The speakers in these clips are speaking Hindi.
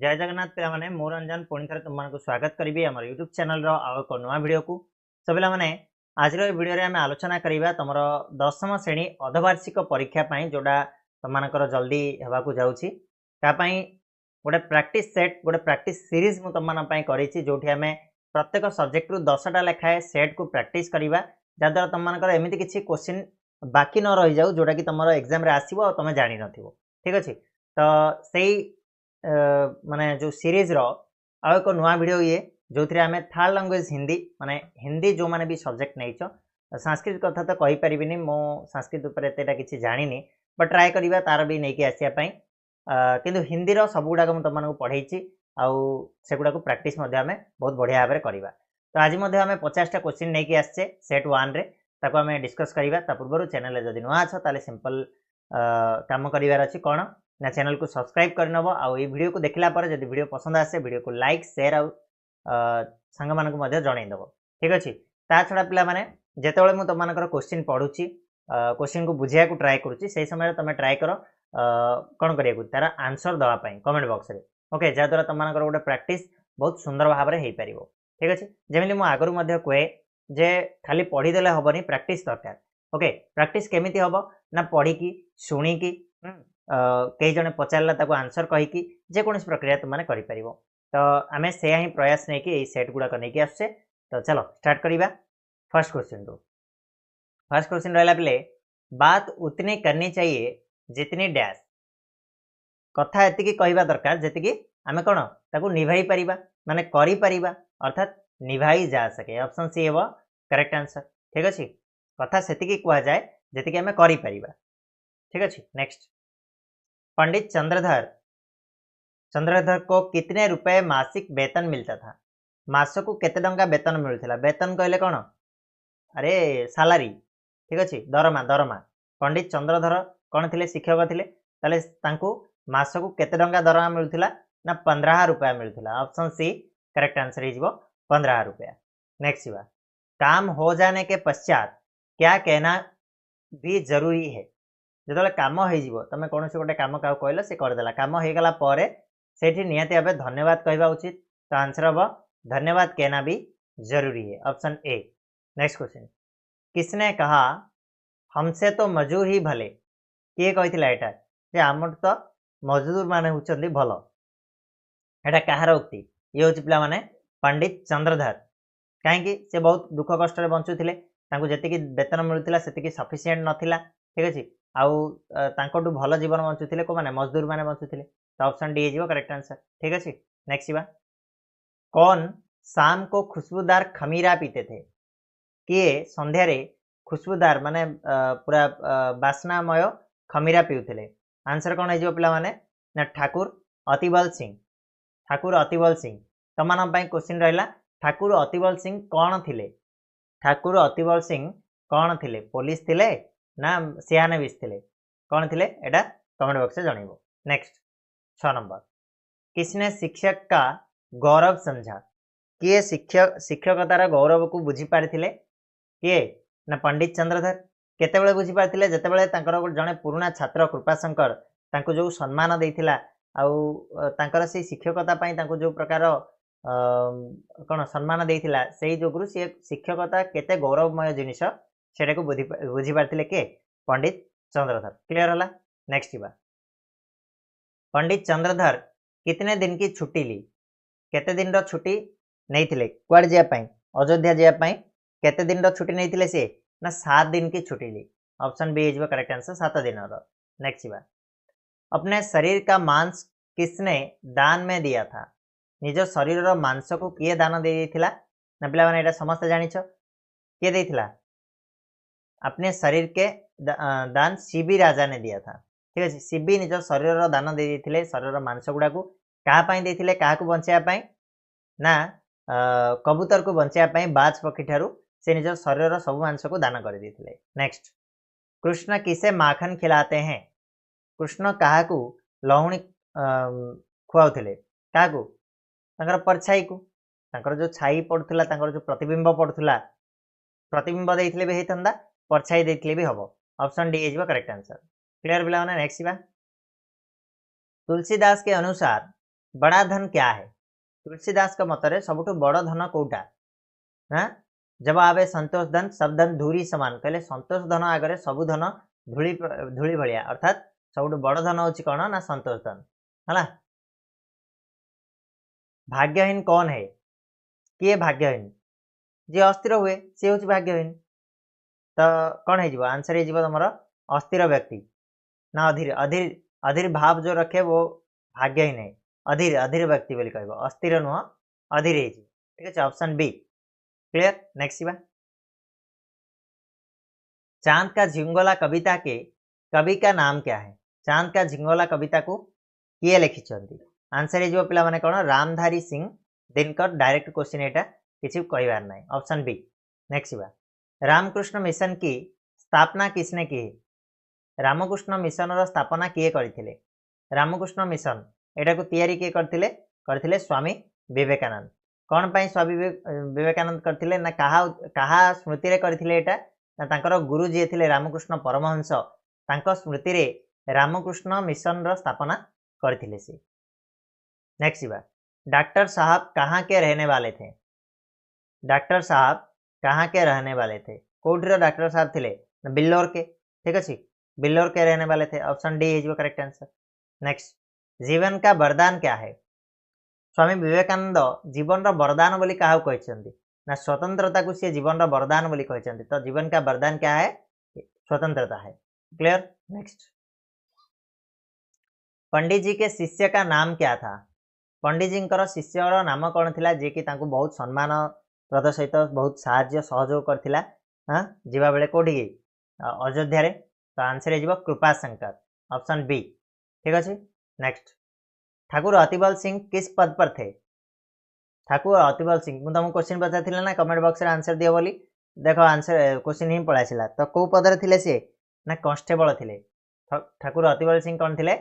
जय जगन्नाथ पे मो रंजन पुणी थे तुमको स्वागत करी आम यूट्यूब चैनल एक नुआ भिडियो को सब पे आज भिडियो आम आलोचना करवा तुम 10वीं श्रेणी अर्धवार्षिक परीक्षा जोड़ा तुम जल्दी होगा जाऊँगी गोटे प्रैक्टिस सेट गोटे प्रैक्टिस सीरीज मुझे तुम करी जो आम प्रत्येक सब्जेक्ट रु 10टा लेखाए सेट को प्रैक्टिस करवा जहाद्वारा तुम एमती किसी क्वेश्चन बाकी न रही जाऊ जोटा कि तुम एग्जाम आसो और तुम जान न ठीक अच्छे तो सही माने जो सीरीज रो आ एक नुआ वीडियो ये जो थी आम थर्ड लैंग्वेज हिंदी माने हिंदी जो माने भी सब्जेक्ट नहीं संस्कृत कथा तो कही पारिनी मो संस्कृत उपर एतेटा किसी जानी बट ट्राए करवा तार भी नहीं आसापी किंतु हिंदी रो सब गुड़ाक मुझे तुमको पढ़ाई से गुड़ा प्राक्ट आम बहुत बढ़िया भाव में करवा तो आज आम 50टा क्वेश्चन नहीं आसचे सेट 1 रे ताको आम डिस्कस करवा पूर्व चैनल जब नुआ अच्छ ताले सिंपल काम करार अच्छी कौन ना चैनल को सब्सक्राइब करनब आउ ये वीडियो को देखला पर जब वीडियो पसंद आसे वीडियो को लाइक शेयर आउ सांग मानक मध्य जनईदेव ठीक अच्छे ता छड़ा पिला माने जेतेबेले मु तुमनकर क्वेश्चन पढ़ुची क्वेश्चन को बुझिया को ट्राए करूची से समय तुम ट्राए कर कौन करिया तार आंसर दवा पाई कमेंट बॉक्स रे ओके जहाद्वारा तुमनकर गोटे प्रैक्टिस बहुत सुंदर भाव में हो पार ठीक अच्छे जमी मुझे आगु मध्य कहे जे खाली पढ़ीदेले हेनी प्रैक्टिस दरकार ओके प्रैक्टिस केमिति हम ना पढ़ी शुणिकी कई जने पचारा ताको आंसर कहीकि जेकोसी प्रक्रिया तुमने कर तो आम से ही प्रयास नहीं कि सेट गुड़ाक नहीं आसचे तो चलो स्टार्ट करवा फर्स्ट क्वेश्चन टू फर्स्ट क्वेश्चन रहा पे बात उतनी करनी चाहिए जितनी डैश कथा एति कहवा दरकार जी आम कौन ताको निभाई पारिबा माने करि पारिबा अर्थात निभाई जा सके ऑप्शन सी हे करेक्ट आंसर ठीक अच्छे कथा से कह जाए जी आम करि पारिबा ठीक अच्छे नेक्स्ट पंडित चंद्रधर को कितने रुपए मासिक वेतन मिलता था मासक को केते टंका वेतन मिलता वेतन कहले कौन अरे सालारी ठीक अच्छे दरमा दरमा पंडित चंद्रधर कौन थे शिक्षक थे ताले मासक केते टंका दरमा मिलूला ना 15 रुपया मिलूला ऑप्शन सी करेक्ट आंसर हो 15 रुपया नेक्स्ट हुआ काम हो जाने के पश्चात क्या कहना भी जरूरी है जो कम हो तुम कौन से गोटे कम क्या कहल सी करदेला कम हो गला से निहाती भाव धन्यवाद कहवा उचित तो आंसर हम धन्यवाद कहना भी जरूरी है ऑप्शन ए नेक्स्ट क्वेश्चन किसने कहा हमसे तो मजूर ही भले किए कही आम तो मजदूर मान होती भल यहाँ कहार उक्ति ये हूँ पिला माने पंडित चंद्रधर कहीं से बहुत दुख कष्ट बंचुले जी वेतन मिलूला से सफिसीयंट नाला ठीक अच्छे आउ भल जीवन बंचुले को माने मजदूर माने बंचुले तो ऑप्शन डी हो करेक्ट आंसर ठीक अच्छे नेक्स्ट बा कौन शाम को खुशबूदार खमीरा पीते थे किए संध्या खुशबूदार माने पूरा बास्नामय खमीरा पीउथिले आंसर कौन हो पिला माने ना ठाकुर अतिबल सिंह तुम क्वेश्चन रहा ठाकुर अतिबल सिंह कौन थिले ठाकुर अतिबल सिंह कौन थिले पुलिस थिले ना सियानविश थिले कौन थिले एटा कमेंट बॉक्स में जनइबो नेक्स्ट 6 नंबर किसने शिक्षक का गौरव समझा किए शिक्षकतार गौरव को बुझी पारिथिले किए ना पंडित चंद्रधर केतेबेले बुझी पारिथिले जेतेबेले तांकर जने पुराना छात्र कृपाशंकर तांको जो सम्मान देइथिला आउ तांकर से शिक्षकता पई तांको जो प्रकार कौन सम्मान देइथिला सेही जोगुरु से शिक्षकता केते गौरवमय जिनिस सेटा को बुझी पारिथिले के पंडित चंद्रधर क्लियर होला नेक्स्ट बा पंडित चंद्रधर कितने दिन की छुट्टी ली केते दिन रो छुट्टी नहीं थिले कुआड जिया पई अयोध्या जिया पई केते दिन रो छुट्टी नहीं थिले से ना 7 दिन की छुट्टी ली option B is correct answer 7 दिन रो नेक्स्ट बा अपने शरीर का मांस किसने दान में दिया था निज शरीर रो मांस को किए दान दे देथिला ना पिला माने एटा समस्त जानिछ किए देथिला अपने शरीर के दान शिबी राजा ने दिया था ठीक है शिबी निज शरीर दान दे देथिले शरीर मांस गुड़ा को क्या बचाई ना कबूतर को बचाई बाज पक्षी ठारू से निज शरीर सब मांस को दान कर देथिले नेक्स्ट कृष्ण किसे माखन खिलाते हैं कृष्ण क्या लहुणी खुआउथिले क्या परछाई को जो छाई पड़ुला जो प्रतिबिंब पड़ुला प्रतिबिंब देथिले भी होता परछाई देथिले भी हम option D is correct answer clear पिला नेक्स्ट बा तुलसीदास के अनुसार बड़ा धन क्या है? तुलसीदास का मतरे सबुठु बड़ धन कोउटा? हाँ जब आवे संतोष धन सब धन धूरी समान कहले संतोष धन आगे सबु धन धूली धूली भलिया अर्थात सबुठु बड़ धन होची कौन ना संतोष धन है। भाग्यहीन कौन है? किए भाग्यहीन? जी अस्थिर हुए सी हूँ भाग्यहीन। तो कौन है आंसर है तुम अस्थिर व्यक्ति ना अधीर अधीर अधीर भाव जो रखे वो भाग्यहीन है। अधीर अधीर व्यक्ति बोली कह अस्थिर नुह अधीर है। ठीक है ऑप्शन बी क्लियर। नेक्स्ट चांद का झिंगोला कविता के कवि का नाम क्या है? चांद का झिंगोला कविता को किए लिखिं? आंसर है पे मैंने कौन रामधारी सिंह दिनकर डायरेक्ट क्वेश्चन यहाँ किसी कहबार ना option B. Next Ramakrishna Mission की स्थापना किसने की है? रामकृष्ण मिशन स्थापना किए करथिले? रामकृष्ण मिशन एटा को तैयारी किए करथिले स्वामी विवेकानंद। कौन पाई स्वामी विवेकानंद करथिले ना कहा स्मृति रे करथिले एटा ना तांकर गुरु जी थे रामकृष्ण परमहंस तांको स्मृति रे रामकृष्ण मिशन रो स्थापना करथिले से। नेक्स्ट डॉक्टर साहब कहाँ के रहने वाले थे? डॉक्टर साहब कहाँ के रहने वाले थे? कौटिर डॉक्टर साहब थे बिल्लोर के। ठीक अच्छे बिल्लोर के रहने वाले थे ऑप्शन डी है करेक्ट आंसर। नेक्स्ट जीवन का वरदान क्या है? स्वामी विवेकानंद जीवन रो वरदान बोली क्या कहते ना स्वतंत्रता को सी जीवन रो वरदान बोली कहते। तो जीवन का वरदान क्या है? स्वतंत्रता है। क्लियर। नेक्स्ट पंडित जी के शिष्य का नाम क्या था? पंडित जी शिष्यर नाम कौन थिला जे कि तांको बहुत सम्मान प्रद सहित बहुत साहाय्य सहयोग करथिला हाँ जीवा बेले कोठी की अयोध्या रे। तो आंसर है कृपा शंकर ऑप्शन बी। ठीक अच्छे नेक्स्ट ठाकुर अतिबल सिंह किस पद पर थे? ठाकुर अतिबल सिंह मुझे तुमको क्वेश्चन पचार ना कमेंट बॉक्स रे आंसर दियो बोली देखो आंसर क्वेश्चन ही पळाइला। तो कौ पदर थिले से ना कांस्टेबल थिले। ठाकुर अतिबल सिंह कौन थिले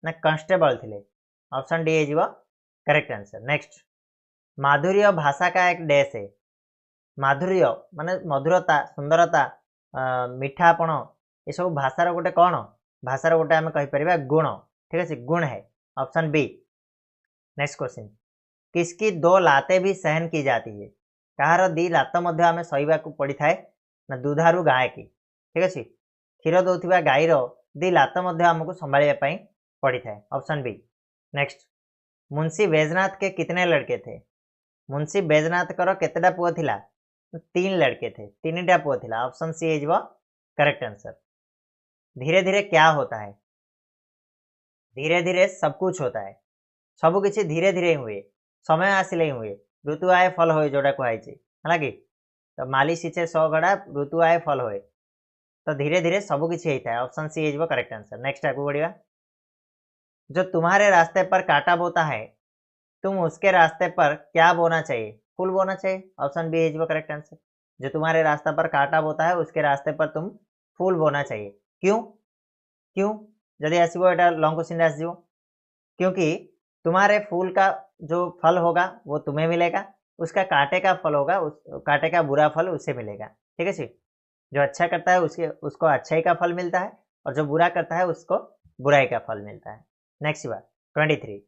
ना कांस्टेबल थिले ऑप्शन डी है करेक्ट आंसर। नेक्स्ट माधुर्य भाषा का एक डैश है? माधुर्य माने मधुरता सुंदरता मीठापण ये सब भाषार गोटे कौन भाषार गोटे आम कहीपर गुण। ठीक है गुण है ऑप्शन बी। नेक्स्ट क्वेश्चन किसकी दो लाते भी सहन की जाती है? कहार दी लात आम सहीवा पड़ी थाए ना दुधारू गाय की। ठीक अच्छे क्षीर दौथिबा गाईर दी लात आमको संभालिया पड़ी थाए option B. Next Munshi Baijnath के कितने लड़के थे? मुंशी बैजनाथ कर केतेटा पुओ थिला? 3 लड़के थे 3टा पुओ थिला ऑप्शन सी है करेक्ट आंसर। धीरे धीरे क्या होता है? धीरे धीरे सब कुछ होता है सब किसी धीरे धीरे हुए समय आसिले ही हुए ऋतु आए फल हुए जोड़ा कहई है कि तो माली सींचे 100 गड़ा ऋतु आए फल हुए। तो धीरे धीरे सब किसी होता है ऑप्शन सी है करेक्ट आंसर। नेक्स्ट आगे बढ़िया जो तुम्हारे रास्ते पर कांटा बोता है तुम उसके रास्ते पर क्या बोना चाहिए? फूल बोना चाहिए ऑप्शन बी है करेक्ट आंसर। जो तुम्हारे रास्ते पर कांटा बोता है उसके रास्ते पर तुम फूल बोना चाहिए। क्यों क्यों जदि आसो एटा लॉन्ग क्वेश्चन आसो क्योंकि तुम्हारे फूल का जो फल होगा वो तुम्हें मिलेगा उसका कांटे का फल होगा उस कांटे का बुरा फल उससे मिलेगा। ठीक है जो अच्छा करता है उसको अच्छाई का फल मिलता है और जो बुरा करता है उसको बुराई का फल मिलता है। नेक्स्ट बात 23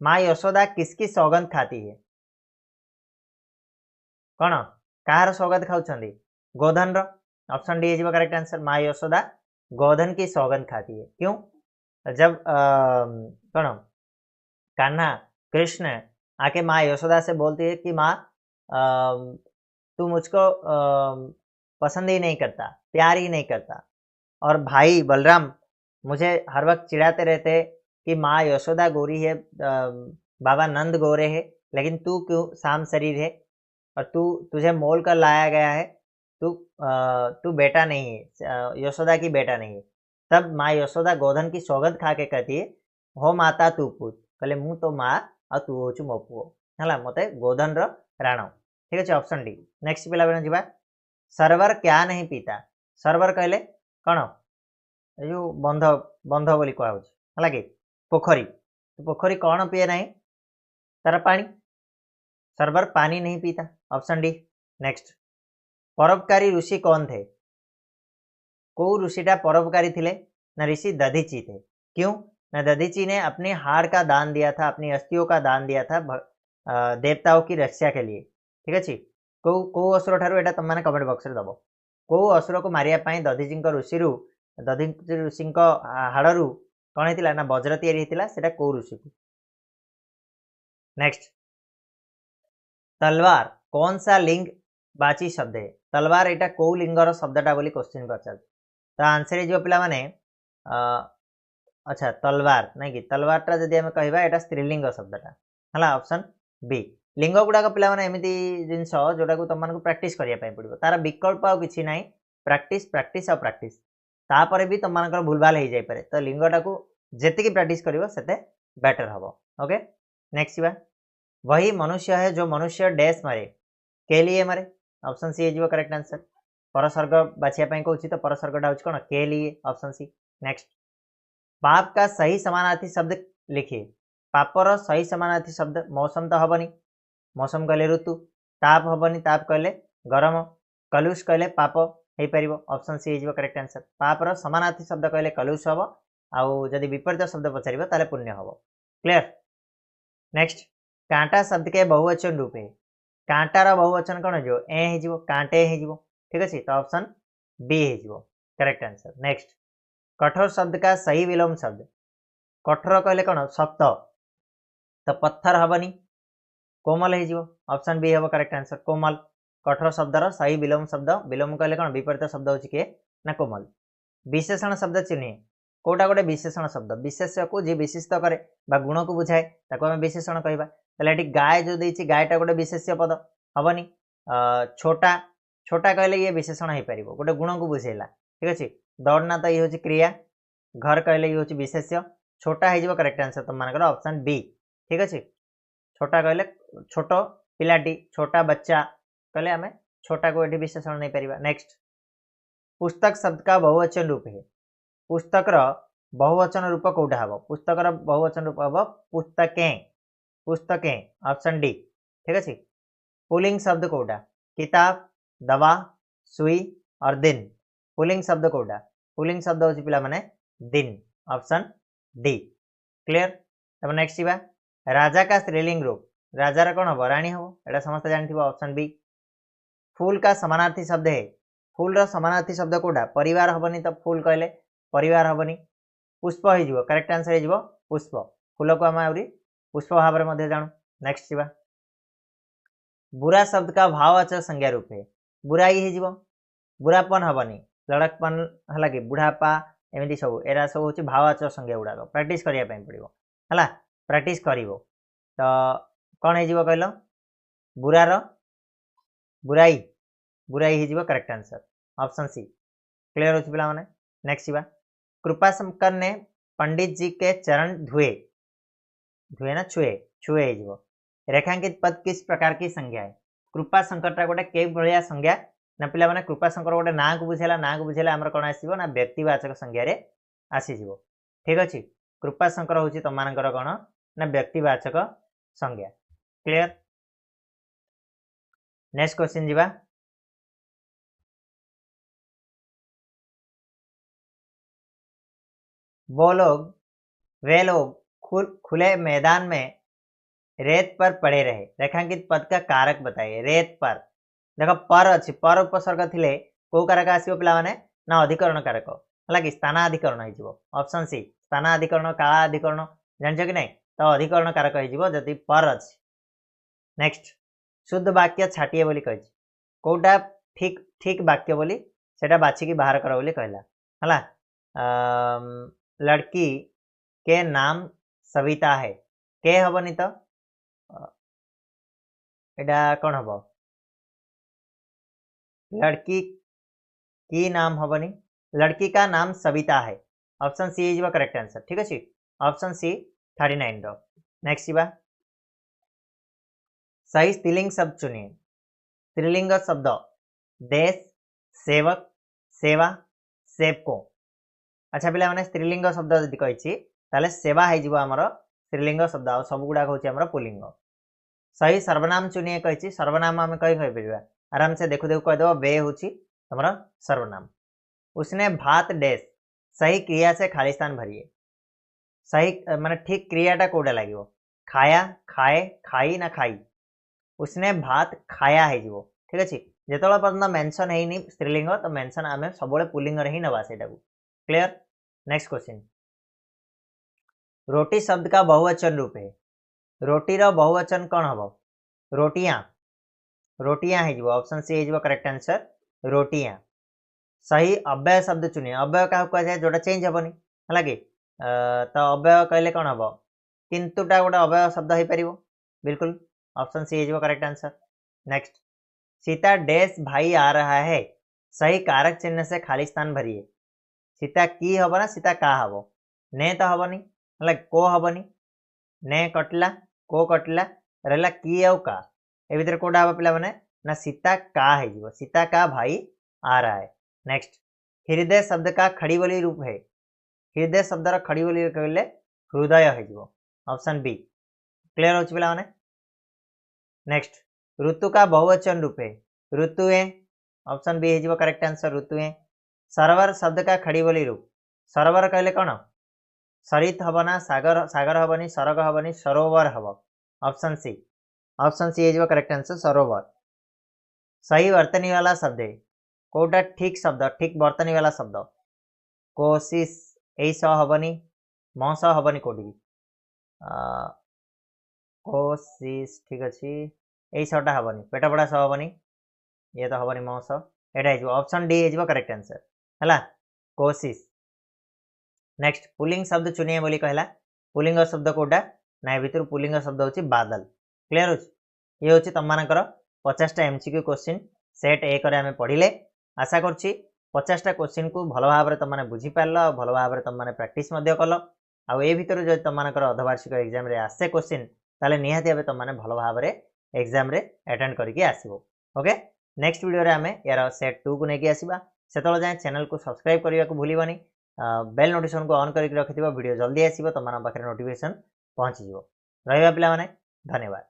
माँ यशोदा किसकी सौगंध खाती है? कौन कहार सौगंध खाऊं? गोधन रो ऑप्शन डी है करेक्ट आंसर। माँ यशोदा गोधन की सौगंध खाती है। क्यों? जब कौन कान्हा कृष्ण आके माँ यशोदा से बोलती है कि माँ तू मुझको पसंद ही नहीं करता प्यार ही नहीं करता और भाई बलराम मुझे हर वक्त चिढ़ाते रहते कि माँ यशोदा गोरी है बाबा नंद गोरे है लेकिन तू क्यों शाम शरीर है और तुझे मोल कर लाया गया है तू बेटा नहीं है यशोदा की बेटा नहीं है। तब माँ यशोदा गोधन की सौगंध खा के कहती है हो माता तू पूछ कहले मु तो माँ और तू हूँ मो पुओ है मत गोधन राण। ठीक अच्छे ऑप्शन डी। नेक्स्ट पिला बेन जा सर्वर क्या नहीं पीता? सर्वर कहले कौन जो बंध बंध बोली कह कि पोखरी पोखरी कौन पीए नहीं तार पानी सर्वर पानी नहीं पीता ऑप्शन डी। नेक्स्ट परोपकारी ऋषि कौन थे? कौ ऋषिटा परोपकारी थे ना ऋषि दधीची थे। क्यों? ना दधीची ने अपनी हाड़ का दान दिया था, अपनी अस्थियों का दान दिया था देवताओं की रक्षा के लिए। ठीक अच्छे को असुर ठारू एटा तुम मैंने कमेंट बॉक्स रे दबो को असुर को मारिया पई दधीची दधीची ऋषि हाड़ू कौन होता ना वज्र तैयारी होता सेटा को ऋषि को। नेक्स्ट तलवार कौन सा लिंग बाची शब्द है? तलवार एटा को लिंगर शब्दटा बोली क्वेश्चन पचार तो आंसर हो पिला माने अच्छा तलवार नहीं कि तलवारटा जदि आम कहवा एटा स्त्रीलिंग शब्दटा है ऑप्शन बी। लिंग गुड़ाक पे एमती जिनस जोटा को तुम प्राक्ट करने पड़ो तार विकल्प आ कि ना प्राक्ट प्राक्ट प्राक्ट तापर भी तुम मान भूलभाल हो जाए तो लिंगटा को जी प्राक्ट कर बेटर हम। ओके नेक्स्ट वही मनुष्य है जो मनुष्य डैश मारे के लिए मारे ऑप्शन सी हो करेक्ट आंसर। परसर्ग बाछापी कहूँ तो परसर्गटा हूँ कौन के लिए ऑप्शन सी। नेक्स्ट पाप का सही समानार्थी शब्द लिखिए। पापर सही समानार्थी शब्द मौसम तो हेनी मौसम कहले ऋतु ताप हेनी ताप कहले गरम कलुष कहले पाप हो पार ऑप्शन सी हो करेक्ट आंसर। पापर समानार्थी शब्द कहले कलुष हम आउ जदि विपरीत शब्द पचार ताले पुण्य हम। क्लियर। नेक्स्ट कांटा शब्द के बहुवचन रूप है कांटार बहुवचन कौन हो ए हो कांटे हो ठीक अच्छे तो ऑप्शन बी हो करेक्ट आंसर। नेक्स्ट कठोर शब्द का सही विलोम शब्द कठोर कहले कौन शक्त तो पत्थर हेनी कोमल हो ऑप्शन बी हम करेक्ट आंसर कोमल। कठोर शब्दर सही विलोम शब्द विलोम कहले कौन विपरीत शब्द हो किए ना कोमल। विशेषण शब्द चिन्ह कौटा गोटे विशेषण शब्द विशेष्य को जी विशिष्ट करे गुण को बुझाए ताको आम विशेषण कहवा ये गाय जो देती गायटा गोटे विशेष्य पद हेनी छोटा छोटा कहले ये विशेषण हो पार गोटे गुण को बुझेला ठीक अच्छे। दौड़ना तो ये हूँ क्रिया घर कहले ये हूँ विशेष्य छोटा हो करेक्ट आंसर तुम मानकर ऑप्शन बी ठीक अच्छे। छोटा कहले छोट पिलाटी छोटा बच्चा कहले आम छोटा को ये विशेषण नहीं पार। नेक्स्ट पुस्तक शब्द का बहुवचन रूप है पुस्तकर बहुवचन रूप कौटा हम पुस्तकर बहुवचन रूप हम पुस्तकें पुस्तकें ऑप्शन डी ठीक अच्छे। पुलिंग शब्द कौटा किताब दवा सुई और दिन पुलिंग शब्द कौटा पुलिंग शब्द हूँ पिला माने दिन ऑप्शन डी। क्लियर। तब नेक्स्ट राजा का स्त्रीलिंग रूप राजार कौन हम राणी हम एटा समस्त जानते ऑप्शन बी। फूल का समानार्थी शब्द है फूल समानार्थी शब्द कौटा परिवार हेनी तो फूल कहले परिवार हेनी पुष्प हो करेक्ट आंसर हो पुष्प फूल को आम आहरी पुष्प भाव में जानू। नेक्स्ट बुरा शब्द का भाववाचक संज्ञा रूप है बुराई हो बुरापन हेनी लड़कपन है कि बुढ़ापा एमती सब एरा सब हूँ भाववाचक संज्ञा गुड़ाक प्राक्ट करने पड़ो है प्राक्ट कर तो कौन हो कहल बुरार बुराई बुराई हो correct answer option C. Clear हो पिला माने। नेक्स्ट कृपा शंकर ने पंडित जी के चरण धुए धुए ना छुए छुए हो रेखांकित पद किस प्रकार की संज्ञा है कृपा शंकरटा गोटे के भाया संज्ञा ना पिला माने कृपा शंकर गोटे ना को बुझेला आमर कौन आसो ना व्यक्तिवाचक संज्ञा आसीज ठीक अच्छे। कृपा शंकर हूँ तुम मानकर कौन ना व्यक्तिवाचक संज्ञा। क्लियर। नेक्स्ट क्वेश्चन जी वे लोग खुले मैदान में रेत पर पड़े रहे रेखांकित पद का कारक बताइए। रेत पर देख पर अच्छी पर उपसर्ग थे कौ कारक आसो पिला माने ना अधिकरण कारक है कि स्थानाधिकरण हो ऑप्शन सी स्थानाधिकरण कालाधिकरण जान कि नहीं तो अधिकरण कारक होदी पर अच्छी। नेक्स्ट शुद्ध वाक्य छाटिए बोली कही कौटा ठीक ठीक वाक्य बोली सेटा बाछिकी बाहर कर बोली कहला है लड़की के नाम सविता है के हेनी तो एटा कौन हम लड़की की नाम हेनी लड़की का नाम सविता है ऑप्शन सी हो करेक्ट आंसर ठीक अच्छे ऑप्शन सी 39 रो। नेक्स्ट सही स्त्रीलिंग शब्द चुनिए। स्त्रीलिंग शब्द देश सेवक सेवा सेवको अच्छा पिला माने स्त्रीलिंग शब्द जब कही सेवा होमर स्त्रीलिंग शब्द आ सब गुड़ाक हूँ पुलिंग। सही सर्वनाम चुनिए कही सर्वनाम आम कही पार आराम से देखु देखु कहीदेव बे हूँ तुम सर्वनाम। उसने भात डैश सही क्रिया से खाली स्थान भरिए सही माने ठीक क्रियाटा कोटा लगे खाया खाए खाई ना खाई उसने भात खाया है ठीक अच्छे जो पर्यटन मेंशन है स्त्रीलिंग तो मेंशन आम सब पुलिंग ही नवा से क्लियर। नेक्स्ट क्वेश्चन रोटी शब्द का बहुवचन रूप है रोटीर बहुवचन कौन हम रोटियां रोटियां है ऑप्शन सी है करेक्ट आंसर रोटियां। सही अव्यय शब्द चुनिए अव्यय क्या कहुए जोटा चेंज हेनी है कि तो अव्यय कहले कौन हम किंतुटा गोटे अव्यय शब्द हो पार बिल्कुल ऑप्शन सी है correct answer. Next Sita dash भाई आ रहा है सही कारक चिन्ह से खाली स्थान भरिए सीता की हम ना सीता का हम ने तो हेनी है को हेनी ने कटला को कटला रहा की आउ का ए भर कौटा हम पे ना सीता का है सीता का भाई आ रहा है। नेक्स्ट हृदय शब्द का खड़ी बोली रूप है हृदय शब्द खड़ी बोली कहले हृदय हो ऑप्शन बी क्लियर हो पे। नेक्स्ट ऋतु का बहुवचन रूप है ऋतुए ऑप्शन बी है करेक्ट आंसर ऋतुए। सरोवर शब्द का खड़ी बोली रूप सरोवर कहले कौन सरित हम ना सागर सागर हेनी सरग हेनी सरोवर हम ऑप्शन सी है करेक्ट आंसर सरोवर। सही वर्तनी वाला शब्द है कौटा ठीक शब्द ठीक वर्तनी वाला शब्द कोशिश यही सह हेनी म सह हेनी कौटी कोशिश ठीक अच्छे यही सहटा हेनी पेट पड़ा सह हेनी ये तो हेनी म सह यहाँ ऑप्शन डी है करेक्ट आंसर है कोशिश। नेक्स्ट पुलिंग शब्द चुनिए बोली कहला पुलिंग शब्द कौटा ना भर पुलिंग शब्द हूँ बादल क्लियर हो ये हूँ तुम मानकर 50टा एमसीक्यू क्वेश्चन सेट एक आम पढ़ले आशा करुँच 50टा क्वेश्चन को भल भाव तुम मैंने बुझीपार भल भाव तुम मैंने प्राक्ट कल आए भर जो तुम अर्धवार्षिक एग्जाम आसे क्वेश्चन ताले निहाती भाव तुम मैंने भल भाव एग्जाम अटेंड करके आसो ओके। नेक्स्ट वीडियो आम यार सेट 2 को लेकिन आसवा से जाए चैनल को सब्सक्राइब करने को भूलनी बेल नोटिफिकेशन को ऑन करके रखिथिबो वीडियो जल्दी आसीबो तुम पाखे नोटिफिकेशन पहुँची रहा पे धन्यवाद।